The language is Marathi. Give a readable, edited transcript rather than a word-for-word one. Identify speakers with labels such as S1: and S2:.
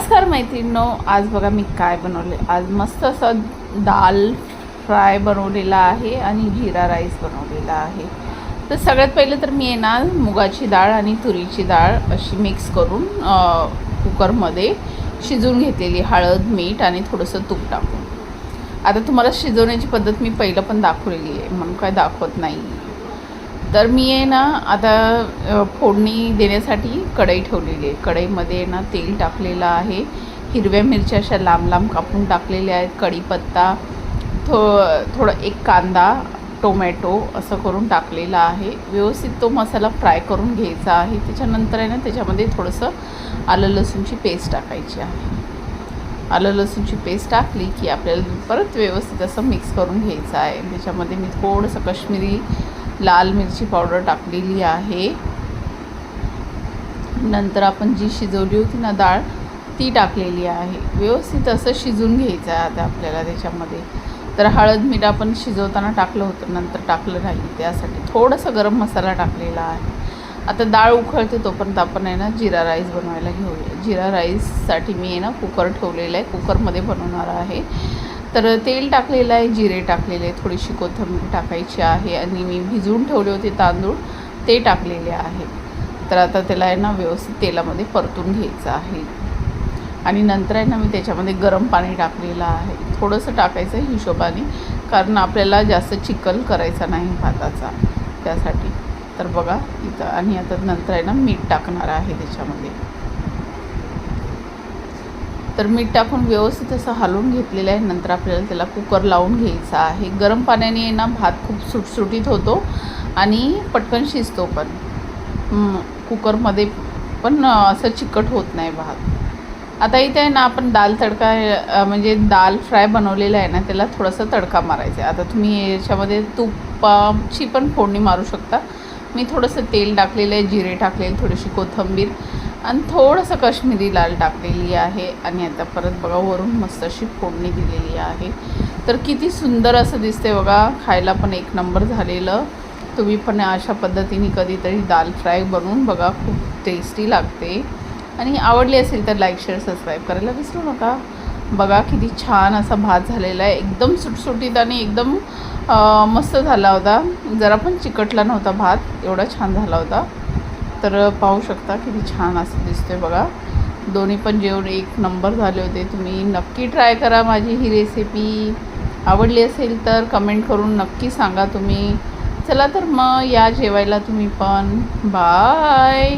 S1: नमस्कार मैत्रिणींनो, आज बघा मी काय बनवले. आज मस्त असं दाल फ्राय बनवलेला आहे आणि जीरा राईस बनवलेला आहे. तर सगळ्यात पहिलं तर मी आहे ना मुगाची डाळ आणि तुरीची डाळ अशी मिक्स करून कुकरमध्ये शिजवून घेतलेली, हळद मीठ आणि थोडंसं तूप टाकून. आता तुम्हाला शिजवण्याची पद्धत मी पहिलं पण दाखवलेली आहे म्हणून काय दाखवत नाही. तर मी आहे ना आता फोडणी देण्यासाठी कढई ठेवलेली आहे. कढईमध्ये ना तेल टाकलेलं आहे, हिरव्या मिरच्या अशा लांब लांब कापून टाकलेल्या आहेत, कढीपत्ता, थोडं एक कांदा, टोमॅटो असं करून टाकलेला आहे. व्यवस्थित तो मसाला फ्राय करून घ्यायचा आहे. त्याच्यानंतर आहे ना त्याच्यामध्ये थोडंसं आलं लसूणची पेस्ट टाकायची आहे. आलं लसूणची पेस्ट टाकली की आपल्याला परत व्यवस्थित असं मिक्स करून घ्यायचं आहे. त्याच्यामध्ये मी थोडंसं काश्मीरी लाल मिरची पावडर टाकलेली आहे. नंतर आपण जी शिजवली होती ना डाळ ती टाकलेली आहे. व्यवस्थित असं शिजून घ्यायचं आहे आता आपल्याला त्याच्यामध्ये. तर हळद मीठ आपण शिजवताना टाकलं होतं, नंतर टाकलं नाही, त्यासाठी थोडंसं गरम मसाला टाकलेला आहे. आता डाळ उकळते तोपर्यंत आपण आहे ना जिरा राईस बनवायला घेऊया. जिरा राईससाठी मी आहे ना कुकर ठेवलेलं आहे, कुकरमध्ये बनवणार आहे. तर तेल टाकलेलं आहे, जिरे टाकलेले आहे, थोडीशी कोथिंबीर टाकायची आहे आणि मी भिजवून ठेवले होते तांदूळ ते टाकलेले आहे. तर आता त्याला आहे ना व्यवस्थित तेलामध्ये परतून घ्यायचं आहे. आणि नंतर आहे ना मी त्याच्यामध्ये गरम पाणी टाकलेलं आहे. थोडंसं टाकायचं आहे हिशोबाने, कारण आपल्याला जास्त चिकन करायचा नाही भाताचा, त्यासाठी. तर बघा इथं. आणि आता नंतर आहे ना मीठ टाकणार आहे त्याच्यामध्ये. तर मीठ टाकून व्यवस्थित असं हलवून घेतलेलं आहे. नंतर आपल्याला त्याला कुकर लावून घ्यायचा आहे. गरम पाण्याने ना भात खूप सुटसुटीत होतो आणि पटकन शिजतो पण. कुकरमध्ये पण असं चिकट होत नाही भात. आता इथे आहे ना आपण दाल तडका म्हणजे दाल फ्राय बनवलेला आहे ना, त्याला थोडंसं तडका मारायचा आहे. आता तुम्ही याच्यामध्ये तुपाची पण फोडणी मारू शकता. मी थोडंसं तेल टाकलेलं आहे, जिरे टाकलेले, थोडीशी कोथिंबीर आणि थोडंसं काश्मीरी लाल टाकलेली आहे. आणि आता परत बघा वरून मस्त अशी फोडणी दिलेली आहे. तर किती सुंदर असं दिसते बघा, खायला पण एक नंबर झालेलं. तुम्ही पण अशा पद्धतीने कधीतरी दाल फ्राय बनवून बघा, खूप टेस्टी लागते. आणि आवडली असेल तर लाईक शेअर सबस्क्राईब करायला विसरू नका. बघा किती छान असा भात झालेला आहे, एकदम सुटसुटीत आणि एकदम मस्त झाला होता. जरा पण चिकटला नव्हता भात, एवढा छान झाला होता. तर पाहू शकता किती छान असं दिसतोय बघा. दोन्ही पण जेवण एक नंबर झाले होते. तुम्ही नक्की ट्राय करा माझी ही रेसिपी. आवडली असेल तर कमेंट करून नक्की सांगा तुम्ही. चला तर मग या जेवायला तुम्ही पण. बाय.